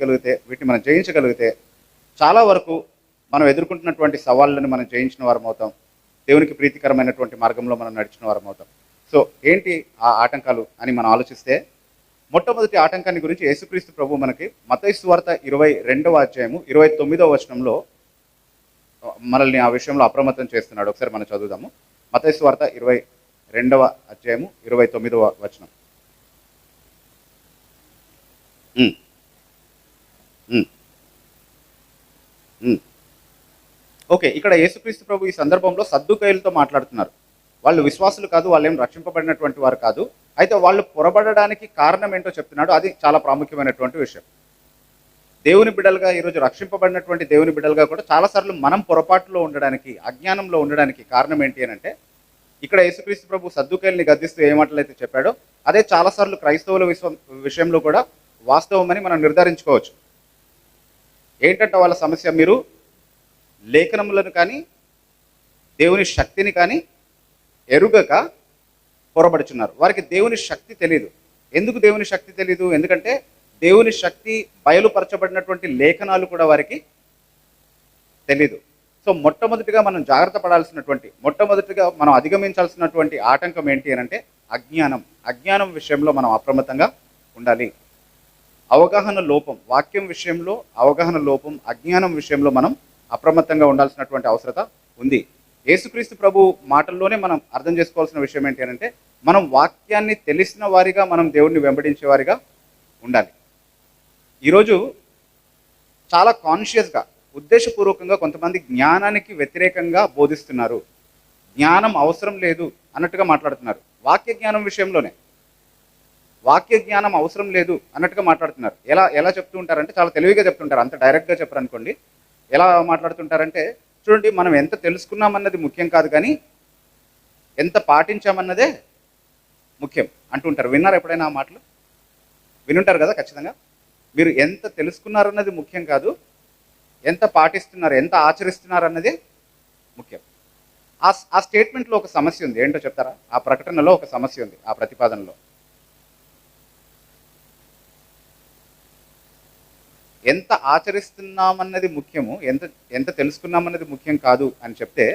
గలిగితే, వీటిని మనం జయించగలిగితే చాలా వరకు మనం ఎదుర్కొంటున్నటువంటి సవాళ్ళని మనం జయించిన వారమవుతాం. దేవునికి ప్రీతికరమైనటువంటి మార్గంలో మనం నడిచిన వారమవుతాం. సో ఏంటి ఆ ఆటంకాలు అని మనం ఆలోచిస్తే, మొట్టమొదటి ఆటంకాన్ని గురించి యేసుక్రీస్తు ప్రభువు మనకి మత్తయి సువార్త 22వ అధ్యాయము 29వ వచనంలో మనల్ని ఆ విషయంలో అప్రమత్తం చేస్తున్నాడు. ఒకసారి మనం చదువుదాము. మత్తయి సువార్త 22వ అధ్యాయము 29వ వచనం. ఓకే, ఇక్కడ యేసుక్రీస్తు ప్రభు ఈ సందర్భంలో సద్దుకయ్యులతో మాట్లాడుతున్నారు. వాళ్ళు విశ్వాసులు కాదు, వాళ్ళు ఏం రక్షింపబడినటువంటి వారు కాదు. అయితే వాళ్ళు పొరబడడానికి కారణం ఏంటో చెప్తున్నాడు. అది చాలా ప్రాముఖ్యమైనటువంటి విషయం. దేవుని బిడ్డలుగా ఈరోజు రక్షింపబడినటువంటి దేవుని బిడ్డలుగా కూడా చాలాసార్లు మనం పొరపాటులో ఉండడానికి, అజ్ఞానంలో ఉండడానికి కారణం ఏంటి అని అంటే, ఇక్కడ యేసుక్రీస్తు ప్రభు సద్దుకయ్యుల్ని గద్దిస్తూ ఏ మాటలైతే చెప్పాడో అదే చాలాసార్లు క్రైస్తవుల విషయంలో కూడా వాస్తవమని మనం నిర్ధారించుకోవచ్చు. ఏంటంటే వాళ్ళ సమస్య, మీరు లేఖనములను కానీ దేవుని శక్తిని కానీ ఎరుగక పొరబడుచున్నారు. వారికి దేవుని శక్తి తెలియదు. ఎందుకు దేవుని శక్తి తెలియదు? ఎందుకంటే దేవుని శక్తి బయలుపరచబడినటువంటి లేఖనాలు కూడా వారికి తెలీదు. సో మొట్టమొదటిగా మనం జాగ్రత్త పడాల్సినటువంటి, మొట్టమొదటిగా మనం అధిగమించాల్సినటువంటి ఆటంకం ఏంటి అని అంటే అజ్ఞానం. అజ్ఞానం విషయంలో మనం అప్రమత్తంగా ఉండాలి. అవగాహన లోపం, వాక్యం విషయంలో అవగాహన లోపం, అజ్ఞానం విషయంలో మనం అప్రమత్తంగా ఉండాల్సినటువంటి అవసరత ఉంది. యేసుక్రీస్తు ప్రభు మాటల్లోనే మనం అర్థం చేసుకోవాల్సిన విషయం ఏంటి అని అంటే, మనం వాక్యాన్ని తెలిసిన వారిగా మనం దేవుడిని వెంబడించే వారిగా ఉండాలి. ఈరోజు చాలా కాన్షియస్గా, ఉద్దేశపూర్వకంగా కొంతమంది జ్ఞానానికి వ్యతిరేకంగా బోధిస్తున్నారు. జ్ఞానం అవసరం లేదు అన్నట్టుగా మాట్లాడుతున్నారు. వాక్య జ్ఞానం విషయంలోనే వాక్య జ్ఞానం అవసరం లేదు అన్నట్టుగా మాట్లాడుతున్నారు. ఎలా చెప్తూ ఉంటారంటే, చాలా తెలివిగా చెప్తుంటారు. అంత డైరెక్ట్గా చెప్పరు అనుకోండి. ఎలా మాట్లాడుతుంటారంటే, చూడండి, మనం ఎంత తెలుసుకున్నామన్నది ముఖ్యం కాదు, కానీ ఎంత పాటించామన్నదే ముఖ్యం అంటుంటారు. విన్నారు ఎప్పుడైనా ఆ మాటలు? వినుంటారు కదా ఖచ్చితంగా. మీరు ఎంత తెలుసుకున్నారన్నది ముఖ్యం కాదు, ఎంత పాటిస్తున్నారు, ఎంత ఆచరిస్తున్నారు అన్నది ముఖ్యం. ఆ స్టేట్మెంట్లో ఒక సమస్య ఉంది. ఏంటో చెప్తారా? ఆ ప్రకటనలో ఒక సమస్య ఉంది. ఆ ప్రతిపాదనలో ఎంత ఆచరిస్తున్నామన్నది ముఖ్యము, ఎంత తెలుసుకున్నామన్నది ముఖ్యం కాదు అని చెప్తే,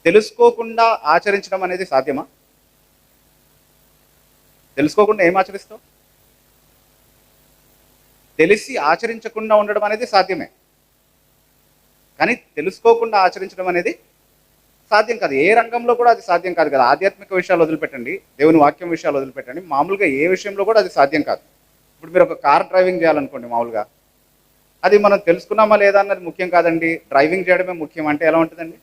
తెలుసుకోకుండా ఆచరించడం అనేది సాధ్యమా? తెలుసుకోకుండా ఏం ఆచరిస్తావు? తెలిసి ఆచరించకుండా ఉండడం అనేది సాధ్యమే, కానీ తెలుసుకోకుండా ఆచరించడం అనేది సాధ్యం కాదు. ఏ రంగంలో కూడా అది సాధ్యం కాదు కదా. ఆధ్యాత్మిక విషయాలు వదిలిపెట్టండి, దేవుని వాక్యం విషయాలు వదిలిపెట్టండి, మామూలుగా ఏ విషయంలో కూడా అది సాధ్యం కాదు. ఇప్పుడు మీరు ఒక కార్ డ్రైవింగ్ చేయాలనుకోండి, మామూలుగా అది మనం తెలుసుకున్నామా లేదా అన్నది ముఖ్యం కాదండి, డ్రైవింగ్ చేయడమే ముఖ్యం అంటే ఎలా ఉంటుందండి?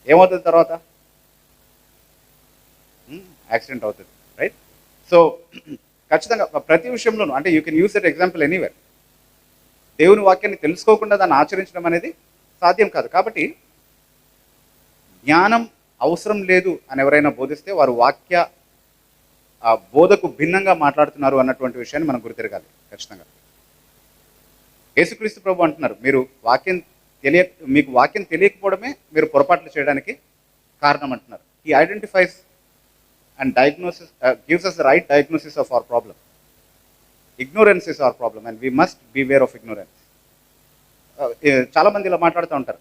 ఏమవుతుంది తర్వాత? యాక్సిడెంట్ అవుతుంది, రైట్? సో ఖచ్చితంగా ప్రతి విషయంలోనూ, అంటే you can use that example anywhere. దేవుని వాక్యాన్ని తెలుసుకోకుండా దాన్ని ఆచరించడం అనేది సాధ్యం కాదు. కాబట్టి జ్ఞానం అవసరం లేదు అని ఎవరైనా బోధిస్తే వారు వాక్య బోధకు భిన్నంగా మాట్లాడుతున్నారు అన్నటువంటి విషయాన్ని మనం గుర్తిరగాలి ఖచ్చితంగా. యేసుక్రీస్తు ప్రభు అంటున్నారు, మీకు వాక్యం తెలియకపోవడమే మీరు పొరపాట్లు చేయడానికి కారణం అంటున్నారు. He identifies and diagnosis, gives us the right diagnosis of our problem. Ignorance is our problem and we must beware of ignorance. చాలా మంది ఇలా మాట్లాడుతూ ఉంటారు,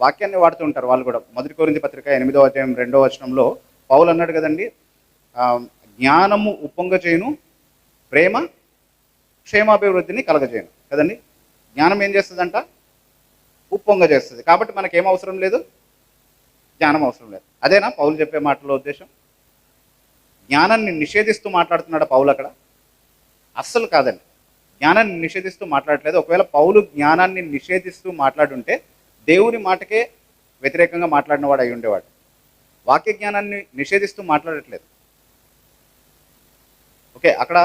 వాక్యాన్ని వాడుతూ ఉంటారు వాళ్ళు కూడా. మొదటి కొరింథీ పత్రిక 8వ అధ్యాయం 2వ వచనంలో పౌలు అన్నాడు కదండి, జ్ఞానము ఉప్పొంగచేయును, ప్రేమ క్షేమాభివృద్ధిని కలగజేయను కదండి. జ్ఞానం ఏం చేస్తుందంట? ఉప్పొంగ చేస్తుంది. కాబట్టి మనకేం అవసరం లేదు? జ్ఞానం అవసరం లేదు. అదేనా పౌలు చెప్పే మాటలో ఉద్దేశం? జ్ఞానాన్ని నిషేధిస్తూ మాట్లాడుతున్నాడు పౌలు అక్కడ? అస్సలు కాదండి. జ్ఞానాన్ని నిషేధిస్తూ మాట్లాడట్లేదు. ఒకవేళ పౌలు జ్ఞానాన్ని నిషేధిస్తూ మాట్లాడుంటే దేవుని మాటకే వ్యతిరేకంగా మాట్లాడిన వాడు అయి ఉండేవాడు. వాక్య జ్ఞానాన్ని నిషేధిస్తూ మాట్లాడట్లేదు. ఓకే, అక్కడ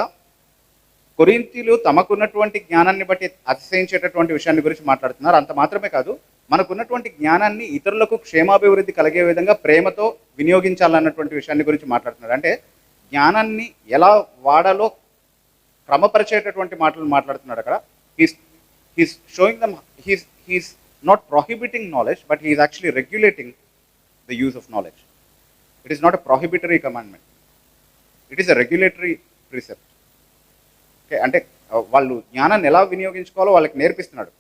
కొరింథీయులు తమకున్నటువంటి జ్ఞానాన్ని బట్టి అతిశయించేటటువంటి విషయాన్ని గురించి మాట్లాడుతున్నారు. అంత మాత్రమే కాదు, మనకున్నటువంటి జ్ఞానాన్ని ఇతరులకు క్షేమాభివృద్ధి కలిగే విధంగా ప్రేమతో వినియోగించాలన్నటువంటి విషయాన్ని గురించి మాట్లాడుతున్నారు. అంటే జ్ఞానాన్ని ఎలా వాడాలో క్రమపరిచేటటువంటి మాటలు మాట్లాడుతున్నాడు అక్కడ. He's showing them, he's not prohibiting knowledge, but he's actually regulating the use of knowledge. It is not a prohibitory commandment, it is a regulatory precept. Okay, అంటే వాళ్ళు జ్ఞానాన్ని ఎలా వినియోగించుకోవాలో వాళ్ళకి నేర్పిస్తున్నాడు.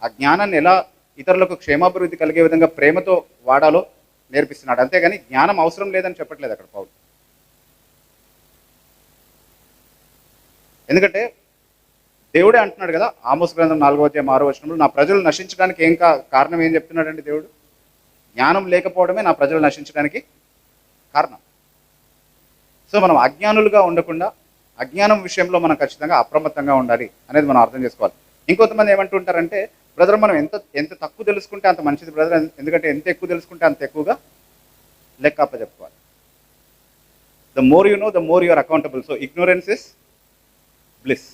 ఆ జ్ఞానాన్ని ఎలా ఇతరులకు క్షేమాభివృద్ధి కలిగే విధంగా ప్రేమతో వాడాలో నేర్పిస్తున్నాడు. అంతేగాని జ్ఞానం అవసరం లేదని చెప్పట్లేదు అక్కడ పౌలు. ఎందుకంటే దేవుడే అంటున్నాడు కదా, ఆమోస్ గ్రంథం 4వ అధ్యాయం 6వ వచనంలో, నా ప్రజలు నశించడానికి కారణం ఏం చెప్తున్నాడండి దేవుడు? జ్ఞానం లేకపోవడమే నా ప్రజలు నశించడానికి కారణం. సో మనం అజ్ఞానులుగా ఉండకుండా అజ్ఞానం విషయంలో మనం ఖచ్చితంగా అప్రమత్తంగా ఉండాలి అనేది మనం అర్థం చేసుకోవాలి. ఇంకొంతమంది ఏమంటుంటారంటే, బ్రదర్ మనం ఎంత ఎంత తక్కువ తెలుసుకుంటే అంత మంచిది బ్రదర్, ఎందుకంటే ఎంత ఎక్కువ తెలుసుకుంటే అంత ఎక్కువగా లెక్క అప్పచెప్పుకోవాలి. The more you know the more you are accountable. So ignorance is bliss.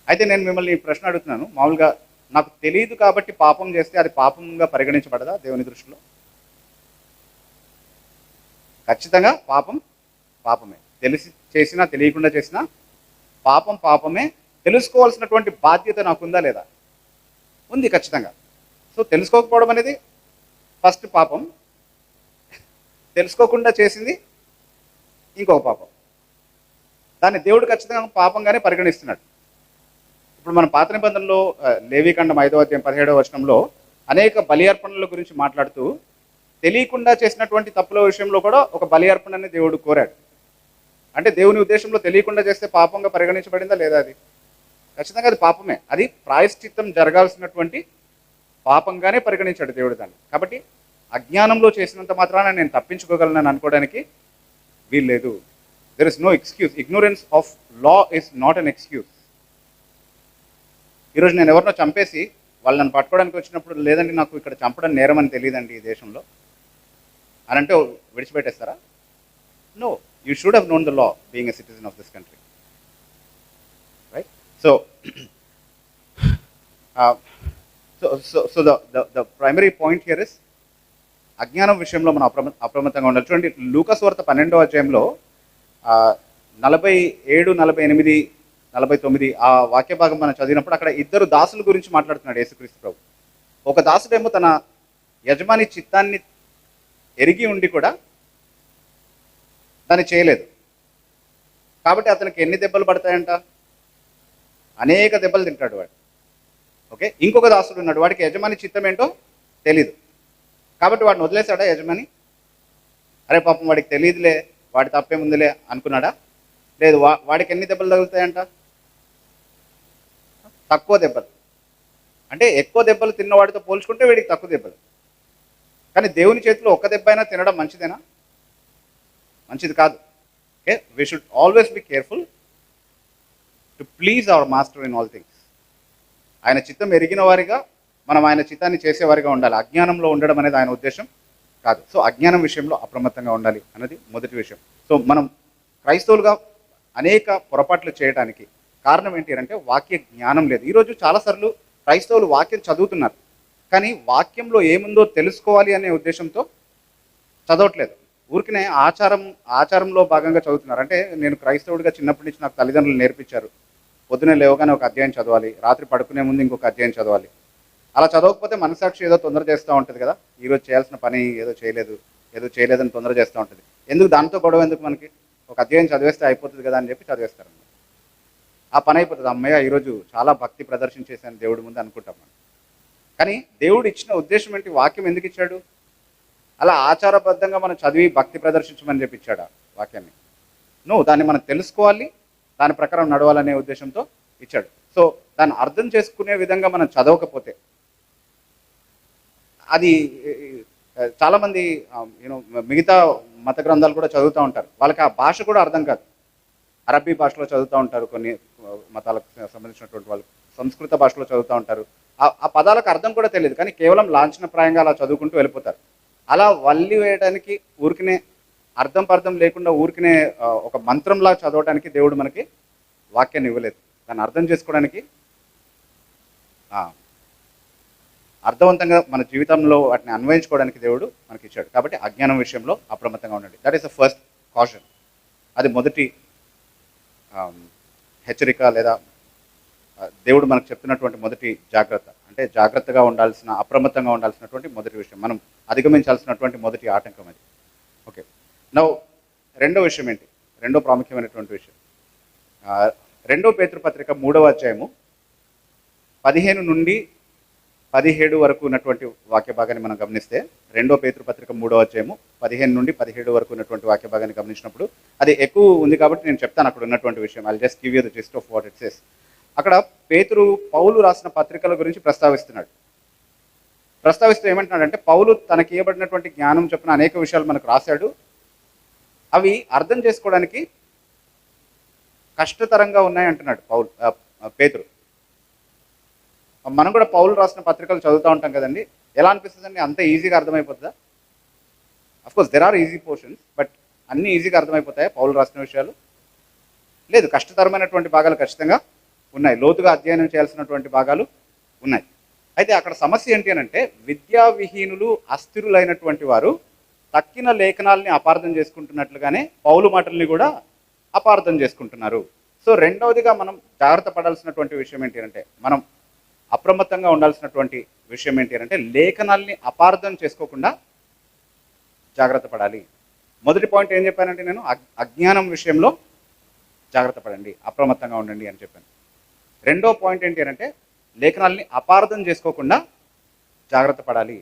అయితే నేను మిమ్మల్ని ఈ ప్రశ్న అడుగుతున్నాను, మామూలుగా నాకు తెలియదు కాబట్టి పాపం చేస్తే అది పాపంగా పరిగణించబడదా దేవుని దృష్టిలో? ఖచ్చితంగా పాపం పాపమే. తెలిసి చేసినా తెలియకుండా చేసినా పాపం పాపమే. తెలుసుకోవాల్సినటువంటి బాధ్యత నాకుందా లేదా? ఉంది ఖచ్చితంగా. సో తెలుసుకోకపోవడం అనేది ఫస్ట్ పాపం, తెలుసుకోకుండా చేసింది ఇంకొక పాపం. దాన్ని దేవుడు ఖచ్చితంగా పాపంగానే పరిగణిస్తున్నాడు. ఇప్పుడు మన పాత నిబంధనలో లేవీకాండం 5వ అధ్యాయం 17వ వచనంలో అనేక బలి అర్పణల గురించి మాట్లాడుతూ తెలియకుండా చేసినటువంటి తప్పుల విషయంలో కూడా ఒక బలి అర్పణని దేవుడు కోరాడు. అంటే దేవుని ఉద్దేశంలో తెలియకుండా చేస్తే పాపంగా పరిగణించబడిందా లేదా? అది ఖచ్చితంగా అది పాపమే. అది ప్రాయశ్చిత్తం జరగాల్సినటువంటి పాపంగానే పరిగణించాడు దేవుడు దాన్ని. కాబట్టి అజ్ఞానంలో చేసినంత మాత్రాన నేను తప్పించుకోగలను అనుకోవడానికి వీల్లేదు. There is no excuse. Ignorance of law is not an excuse. ఈరోజు నేను ఎవరినో చంపేసి వాళ్ళు నన్ను పట్టుకోవడానికి వచ్చినప్పుడు, లేదండి నాకు ఇక్కడ చంపడం నేరం అని తెలియదండి ఈ దేశంలో అని అంటే విడిచిపెట్టేస్తారా? No, you should have known the law being a citizen of this country, right? So so the primary point here is అజ్ఞానం విషయంలో మనం అప్రమత్తంగా ఉండాలి. చూడండి, లూకాసు వార్త 12వ అధ్యాయంలో 47, 48, 49 ఆ వాక్య భాగం మనం చదివినప్పుడు అక్కడ ఇద్దరు దాసుల గురించి మాట్లాడుతున్నాడు యేసుక్రీస్తు ప్రభు. ఒక దాసుడేమో తన యజమాని చిత్తాన్ని ఎరిగి ఉండి కూడా దాన్ని చేయలేదు, కాబట్టి అతనికి ఎన్ని దెబ్బలు పడతాయంట? అనేక దెబ్బలు తింటాడు వాడు. ఓకే, ఇంకొక దాసుడు ఉన్నాడు, వాడికి యజమాని చిత్తం ఏంటో తెలీదు, కాబట్టి వాడిని వదిలేశాడా యజమాని? అరే పాపం వాడికి తెలియదులే, వాడి తప్పేముందిలే అనుకున్నాడా? లేదు. వాడికి ఎన్ని దెబ్బలు తగులుతాయంట? తక్కువ దెబ్బలు. అంటే ఎక్కువ దెబ్బలు తిన్నవాడితో పోల్చుకుంటే వీడికి తక్కువ దెబ్బలు. కానీ దేవుని చేతిలో ఒక్క దెబ్బ అయినా తినడం మంచిదేనా? మంచిది కాదు. Okay, we should always be careful to please hour master in all things. ఆయన చిత్తం ఎరిగిన వారిగా మనం ఆయన చిత్తాన్ని చేసేవారిగా ఉండాలి. అజ్ఞానంలో ఉండడం అనేది ఆయన ఉద్దేశం కాదు. సో అజ్ఞానం విషయంలో అప్రమత్తంగా ఉండాలి అన్నది మొదటి విషయం. సో మనం క్రైస్తవులుగా అనేక పొరపాట్లు చేయడానికి కారణం ఏంటి అంటే వాక్య జ్ఞానం లేదు. ఈరోజు చాలాసార్లు క్రైస్తవులు వాక్యం చదువుతున్నారు, కానీ వాక్యంలో ఏముందో తెలుసుకోవాలి అనే ఉద్దేశంతో చదవట్లేదు. ఊరికనే ఆచారంలో భాగంగా చదువుతున్నారు. అంటే నేను క్రైస్తవుడిగా చిన్నప్పటి నుంచి నాకు తల్లిదండ్రులు నేర్పించారు, పొద్దునే లేవగానే ఒక అధ్యాయం చదవాలి, రాత్రి పడుకునే ముందు ఇంకొక అధ్యాయం చదవాలి. అలా చదవకపోతే మనసాక్షి ఏదో తొందర చేస్తూ ఉంటుంది కదా, ఈరోజు చేయాల్సిన పని ఏదో చేయలేదని తొందర చేస్తూ ఉంటుంది. ఎందుకు దాంతో గొడవ ఎందుకు? మనకి ఒక అధ్యాయం చదివేస్తే అయిపోతుంది కదా అని చెప్పి చదివేస్తారు. ఆ పని అయిపోతుంది. అమ్మయ్య ఈరోజు చాలా భక్తి ప్రదర్శించేసాను దేవుడి ముందు అనుకుంటాం మనం. కానీ దేవుడు ఇచ్చిన ఉద్దేశం ఏంటి? వాక్యం ఎందుకు ఇచ్చాడు? అలా ఆచారబద్ధంగా మనం చదివి భక్తి ప్రదర్శించమని చెప్పి ఇచ్చాడు వాక్యాన్ని? దాన్ని మనం తెలుసుకోవాలి, దాని ప్రకారం నడవాలనే ఉద్దేశంతో ఇచ్చాడు. సో దాన్ని అర్థం చేసుకునే విధంగా మనం చదవకపోతే, అది చాలామంది మిగతా మత గ్రంథాలు కూడా చదువుతూ ఉంటారు, వాళ్ళకి ఆ భాష కూడా అర్థం కాదు. అరబ్బీ భాషలో చదువుతూ ఉంటారు, కొన్ని మతాలకు సంబంధించినటువంటి వాళ్ళు సంస్కృత భాషలో చదువుతూ ఉంటారు. ఆ పదాలకు అర్థం కూడా తెలియదు, కానీ కేవలం లాంఛనప్రాయంగా అలా చదువుకుంటూ వెళ్ళిపోతారు. అలా వల్లి వేయడానికి ఊరికినే అర్థం పర్థం లేకుండా ఊరికినే ఒక మంత్రంలా చదవడానికి దేవుడు మనకి వాక్యాన్ని ఇవ్వలేదు. దాన్ని అర్థం చేసుకోవడానికి, అర్థవంతంగా మన జీవితంలో వాటిని అన్వయించుకోవడానికి దేవుడు మనకి ఇచ్చాడు. కాబట్టి అజ్ఞానం విషయంలో అప్రమత్తంగా ఉండండి. That is the first caution. అది మొదటి హెచ్చరిక, లేదా దేవుడు మనకు చెప్తున్నటువంటి మొదటి జాగ్రత్త. అంటే జాగ్రత్తగా అప్రమత్తంగా ఉండాల్సినటువంటి మొదటి విషయం, మనం అధిగమించాల్సినటువంటి మొదటి ఆటంకం అది. ఓకే, నవ్వు రెండో విషయం ఏంటి, రెండో ప్రాముఖ్యమైనటువంటి విషయం, ఆ, రెండో పేతురు పత్రిక 3వ అధ్యాయము 15 నుండి 17 వరకు ఉన్నటువంటి వాక్య భాగాన్ని మనం గమనిస్తే, రెండో పేతురు పత్రిక 3వ అధ్యాయము 15 నుండి 17 వరకు ఉన్నటువంటి వాక్య భాగాన్ని గమనించినప్పుడు, అది ఎక్కువ ఉంది కాబట్టి నేను చెప్తాను అక్కడ ఉన్నటువంటి విషయం. I just give you the gist of what it says. అక్కడ పేతురు పౌలు రాసిన పత్రికల గురించి ప్రస్తావిస్తూ ఏమంటున్నాడంటే, పౌలు తనకి ఇవ్వబడినటువంటి జ్ఞానం చొప్పున అనేక విషయాలు మనకు రాశాడు, అవి అర్థం చేసుకోవడానికి కష్టతరంగా ఉన్నాయి అంటున్నాడు పేతురు. మనం కూడా పౌలు రాసిన పత్రికలు చదువుతూ ఉంటాం కదండి, ఎలా అనిపిస్తుందండి? అంత ఈజీగా అర్థమైపోతుందా? Of course there are easy portions, but అన్నీ ఈజీగా అర్థమైపోతాయా పౌలు రాసిన విషయాలు? లేదు, కష్టతరమైనటువంటి భాగాలు ఖచ్చితంగా ఉన్నాయి, లోతుగా అధ్యయనం చేయాల్సినటువంటి భాగాలు ఉన్నాయి. అయితే అక్కడ సమస్య ఏంటి అని అంటే, విద్యా విహీనులు అస్థిరులైనటువంటి వారు తక్కిన లేఖనాలని అపార్థం చేసుకుంటున్నట్లుగానే పౌలు మాటల్ని కూడా అపార్థం చేసుకుంటున్నారు. సో రెండవదిగా మనం జాగ్రత్త పడాల్సినటువంటి విషయం ఏంటి అంటే, మనం అప్రమత్తంగా ఉండాల్సినటువంటి విషయం ఏంటి అంటే, లేఖనాల్ని అపార్థం చేసుకోకుండా జాగ్రత్త పడాలి. మొదటి పాయింట్ ఏం చెప్పానంటే, నేను అజ్ఞానం విషయంలో జాగ్రత్త పడండి, అప్రమత్తంగా ఉండండి అని చెప్పాను. రెండో పాయింట్ ఏంటి అంటే, లేఖనాల్ని అపార్థం చేసుకోకుండా జాగ్రత్త పడాలి.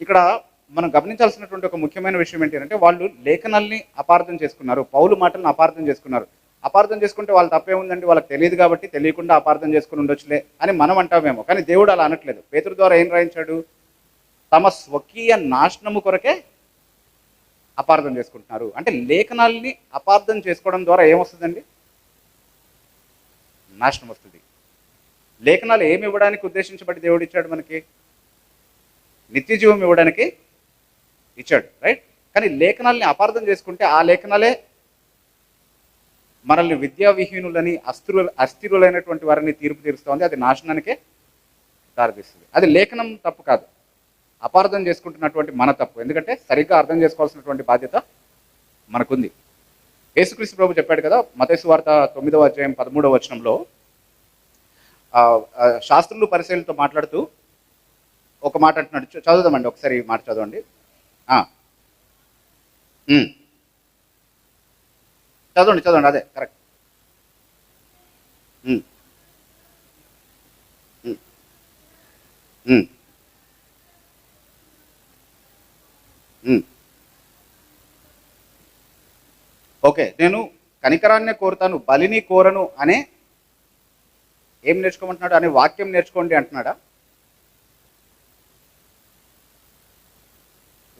ఇక్కడ మనం గమనించాల్సినటువంటి ఒక ముఖ్యమైన విషయం ఏంటి అంటే, వాళ్ళు లేఖనాల్ని అపార్థం చేసుకున్నారు, పౌలు మాటలను అపార్థం చేసుకున్నారు. అపార్థం చేసుకుంటే వాళ్ళు తప్పే ఉందండి, వాళ్ళకి తెలియదు కాబట్టి తెలియకుండా అపార్థం చేసుకుని ఉండొచ్చులే అని మనం అంటామేమో, కానీ దేవుడు అలా అనట్లేదు. పేతురు ద్వారా ఏం రాయించాడు? తమ స్వకీయ నాశనము కొరకే అపార్థం చేసుకుంటున్నారు. అంటే లేఖనాల్ని అపార్థం చేసుకోవడం ద్వారా ఏమొస్తుందండి? నాశనం వస్తుంది. లేఖనాలు ఏమి ఇవ్వడానికి ఉద్దేశించబడి దేవుడు ఇచ్చాడు? మనకి నిత్య జీవం ఇవ్వడానికి ఇచ్చాడు, రైట్? కానీ లేఖనాల్ని అపార్థం చేసుకుంటే ఆ లేఖనాలే మనల్ని విద్యా విహీనులని అస్థిరులైనటువంటి వారిని తీర్పు తీరుస్తుంది, అది నాశనానికే దారితీస్తుంది. అది లేఖనం తప్పు కాదు, అపార్థం చేసుకుంటున్నటువంటి మన తప్పు. ఎందుకంటే సరిగ్గా అర్థం చేసుకోవాల్సినటువంటి బాధ్యత మనకుంది. యేసుక్రీస్తు ప్రభు చెప్పాడు కదా, మత్తయి సువార్త 9వ అధ్యాయం 13వ వచనంలో, శాస్త్రులు పరిశీలనతో మాట్లాడుతూ ఒక మాట అంటున్నాడు. చదువుదామండి ఒకసారి, ఈ మాట చదవండి. చదవండి, అదే కరెక్ట్. ఓకే, నేను కనికరాన్నే కోరుతాను, బలిని కోరను అనే ఏం నేర్చుకోమంటున్నాడు? అనే వాక్యం నేర్చుకోండి అంటున్నాడా?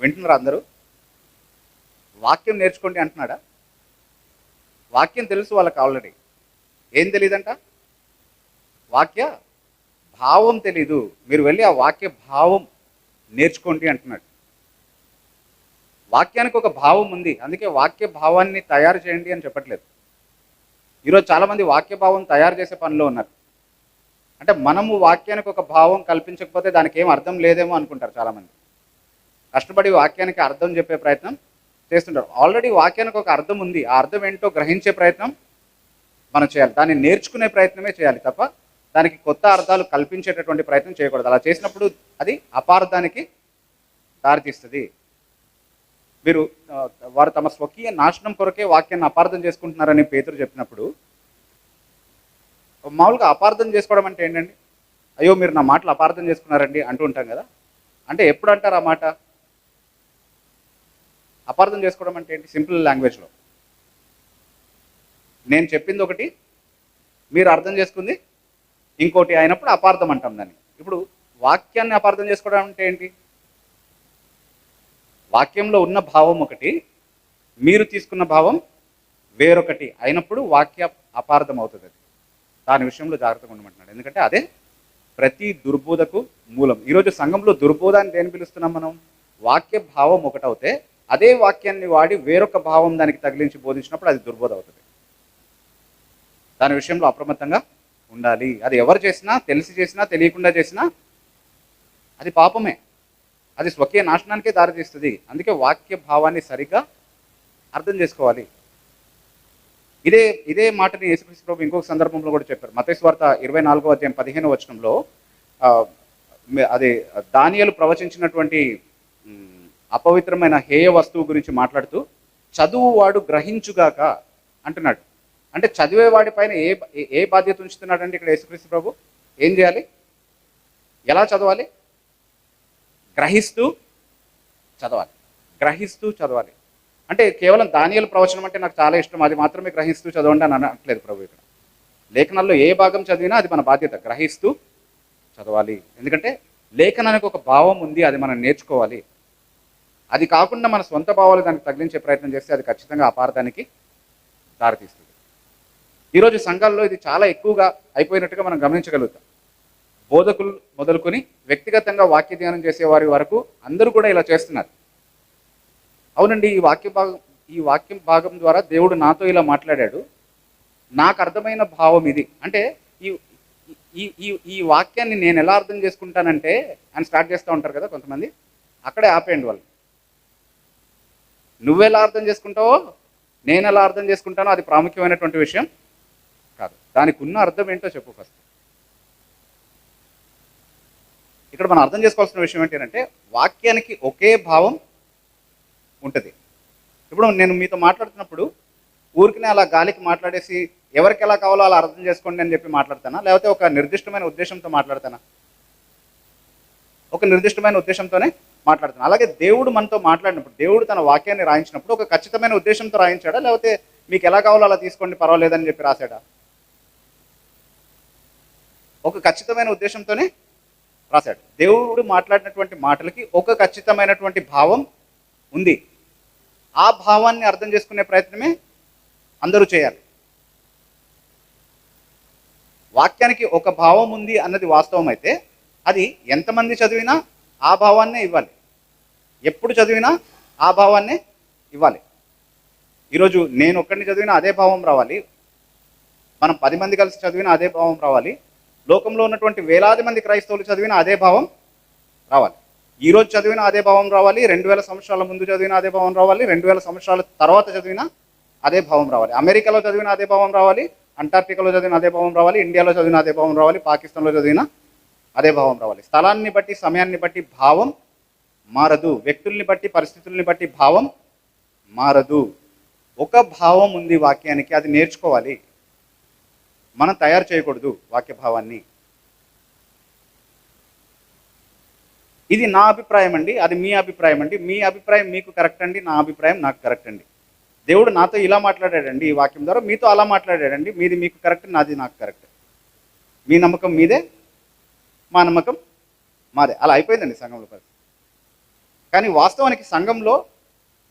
వింటున్నారా అందరూ? వాక్యం నేర్చుకోండి అంటున్నాడా? వాక్యం తెలుసు వాళ్ళకి ఆల్రెడీ. ఏం తెలియదంట? వాక్య భావం తెలీదు. మీరు వెళ్ళి ఆ వాక్య భావం నేర్చుకోండి అంటున్నాడు. వాక్యానికి ఒక భావం ఉంది, అందుకే వాక్య భావాన్ని తయారు చేయండి అని చెప్పట్లేదు. ఈరోజు చాలామంది వాక్య భావం తయారు చేసే పనిలో ఉన్నారు. అంటే మనము వాక్యానికి ఒక భావం కల్పించకపోతే దానికి ఏం అర్థం లేదేమో అనుకుంటారు చాలామంది. కష్టపడి వాక్యానికి అర్థం చెప్పే ప్రయత్నం చేస్తుంటారు. ఆల్రెడీ వాక్యానికి ఒక అర్థం ఉంది, ఆ అర్థం ఏంటో గ్రహించే ప్రయత్నం మనం చేయాలి, దాన్ని నేర్చుకునే ప్రయత్నమే చేయాలి తప్ప దానికి కొత్త అర్థాలు కల్పించేటటువంటి ప్రయత్నం చేయకూడదు. అలా చేసినప్పుడు అది అపార్థానికి దారితీస్తుంది. వారు తమ స్వకీయ నాశనం కొరకే వాక్యాన్ని అపార్థం చేసుకుంటున్నారని పేతురు చెప్పినప్పుడు, మామూలుగా అపార్థం చేసుకోవడం అంటే ఏంటండి? అయ్యో మీరు నా మాటలు అపార్థం చేసుకున్నారండి అంటూ ఉంటాం కదా. అంటే ఎప్పుడు అంటారు ఆ మాట? అపార్థం చేసుకోవడం అంటే ఏంటి? సింపుల్ లాంగ్వేజ్లో నేను చెప్పింది ఒకటి, మీరు అర్థం చేసుకుంది ఇంకోటి అయినప్పుడు అపార్థం అంటాం దాన్ని. ఇప్పుడు వాక్యాన్ని అపార్థం చేసుకోవడం అంటే ఏంటి? వాక్యంలో ఉన్న భావం ఒకటి, మీరు తీసుకున్న భావం వేరొకటి అయినప్పుడు వాక్య అపార్థం అవుతుంది. అది దాని విషయంలో జాగ్రత్తగా ఉండమంటున్నాడు. ఎందుకంటే అదే ప్రతి దుర్బోధకు మూలం. ఈరోజు సంఘంలో దుర్బోధ అని దేని పిలుస్తున్నాం మనం? వాక్య భావం ఒకటవుతే అదే వాక్యాన్ని వాడి వేరొక భావం దానికి తగిలించి బోధించినప్పుడు అది దుర్బోధ అవుతుంది. దాని విషయంలో అప్రమత్తంగా ఉండాలి. అది ఎవరు చేసినా, తెలిసి చేసినా తెలియకుండా చేసినా అది పాపమే, అది స్వకీయ నాశనానికే దారితీస్తుంది. అందుకే వాక్య భావాన్ని సరిగ్గా అర్థం చేసుకోవాలి. ఇదే మాటని యేసుక్రీస్తు ప్రభు ఇంకొక సందర్భంలో కూడా చెప్పారు. మత్తయి సువార్త 24వ అధ్యాయం 15వ వచనంలో అది దానియేలు ప్రవచించినటువంటి అపవిత్రమైన హేయ వస్తువు గురించి మాట్లాడుతూ చదువువాడు గ్రహించుగాక అంటున్నాడు. అంటే చదివేవాడి పైన ఏ బాధ్యత ఉంచుతున్నాడండి ఇక్కడ యేసుక్రీస్తు ప్రభు? ఏం చేయాలి? ఎలా చదవాలి? గ్రహిస్తూ చదవాలి. గ్రహిస్తూ చదవాలి. అంటే కేవలం దానియేలు ప్రవచనం అంటే నాకు చాలా ఇష్టం, అది మాత్రమే గ్రహిస్తూ చదవండి అని అనట్లేదు ప్రభు ఇక్కడ. లేఖనాల్లో ఏ భాగం చదివినా అది మన బాధ్యత, గ్రహిస్తూ చదవాలి. ఎందుకంటే లేఖనానికి ఒక భావం ఉంది, అది మనం నేర్చుకోవాలి. అది కాకుండా మన సొంత భావాలు దానికి తగిలించే ప్రయత్నం చేస్తే అది ఖచ్చితంగా అపార్థానికి దారితీస్తుంది. ఈరోజు సంఘాల్లో ఇది చాలా ఎక్కువగా అయిపోయినట్టుగా మనం గమనించగలుగుతాం. బోధకులు మొదలుకొని వ్యక్తిగతంగా వాక్య ధ్యానం చేసే వారి వరకు అందరూ కూడా ఇలా చేస్తున్నారు. అవునండి, ఈ వాక్యం భాగం ద్వారా దేవుడు నాతో ఇలా మాట్లాడాడు, నాకు అర్థమైన భావం ఇది. అంటే ఈ ఈ ఈ వాక్యాన్ని నేను ఎలా అర్థం చేసుకుంటానంటే అని స్టార్ట్ చేస్తూ ఉంటారు కదా కొంతమంది. అక్కడే ఆపేయండి వాళ్ళు. నువ్వెలా అర్థం చేసుకుంటావో నేను ఎలా అర్థం చేసుకుంటానో అది ప్రాముఖ్యమైనటువంటి విషయం కాదు. దానికి ఉన్న అర్థం ఏంటో చెప్పు ఫస్ట్. ఇక్కడ మనం అర్థం చేసుకోవాల్సిన విషయం ఏంటంటే వాక్యానికి ఒకే భావం ఉంటుంది. ఇప్పుడు నేను మీతో మాట్లాడుతున్నప్పుడు ఊరికినే అలా గాలికి మాట్లాడేసి ఎవరికి ఎలా కావాలో అలా అర్థం చేసుకోండి అని చెప్పి మాట్లాడతానా, లేకపోతే ఒక నిర్దిష్టమైన ఉద్దేశంతో మాట్లాడతానా? ఒక నిర్దిష్టమైన ఉద్దేశంతోనే మాట్లాడుతాను. అలాగే దేవుడు మనతో మాట్లాడినప్పుడు, దేవుడు తన వాక్యాన్ని రాయించినప్పుడు ఒక ఖచ్చితమైన ఉద్దేశంతో రాయించాడా, లేకపోతే మీకు ఎలా కావాలో అలా తీసుకోండి పర్వాలేదని చెప్పి రాశాడా? ఒక ఖచ్చితమైన ఉద్దేశంతోనే రాశాడు. దేవుడు మాట్లాడినటువంటి మాటలకి ఒక ఖచ్చితమైనటువంటి భావం ఉంది. ఆ భావాన్ని అర్థం చేసుకునే ప్రయత్నమే అందరూ చేయాలి. వాక్యానికి ఒక భావం ఉంది అన్నది వాస్తవం అయితే అది ఎంతమంది చదివినా ఆ భావాన్నే ఇవ్వాలి. ఎప్పుడు చదివినా ఆ భావాన్నే ఇవ్వాలి. ఈరోజు నేను ఒక్కడిని చదివినా అదే భావం రావాలి, మనం 10 మంది కలిసి చదివినా అదే భావం రావాలి, లోకంలో ఉన్నటువంటి వేలాది మంది క్రైస్తవులు చదివినా అదే భావం రావాలి. ఈరోజు చదివినా అదే భావం రావాలి, 2000 సంవత్సరాల ముందు చదివినా అదే భావం రావాలి, 2000 సంవత్సరాల తర్వాత చదివినా అదే భావం రావాలి. అమెరికాలో చదివిన అదే భావం రావాలి, అంటార్క్టికాలో చదివిన అదే భావం రావాలి, ఇండియాలో చదివిన అదే భావం రావాలి, పాకిస్తాన్లో చదివిన అదే భావం రావాలి. స్థలాన్ని బట్టి, సమయాన్ని బట్టి భావం మారదు. వ్యక్తుల్ని బట్టి, పరిస్థితుల్ని బట్టి భావం మారదు. ఒక భావం ఉంది వాక్యానికి, అది నేర్చుకోవాలి. మనం తయారు చేయకూడదు వాక్య భావాన్ని. ఇది నా అభిప్రాయం అండి, అది మీ అభిప్రాయం అండి, మీ అభిప్రాయం మీకు కరెక్ట్ అండి, నా అభిప్రాయం నాకు కరెక్ట్ అండి. దేవుడు నాతో ఇలా మాట్లాడాడండి ఈ వాక్యం ద్వారా, మీతో అలా మాట్లాడాడండి, మీది మీకు కరెక్ట్, నాది నాకు కరెక్ట్. మీ నమ్మకం మీదే, మా నమ్మకం మాదే. అలా అయిపోయిందండి సంఘంలో పరిస్థితి. కానీ వాస్తవానికి సంఘంలో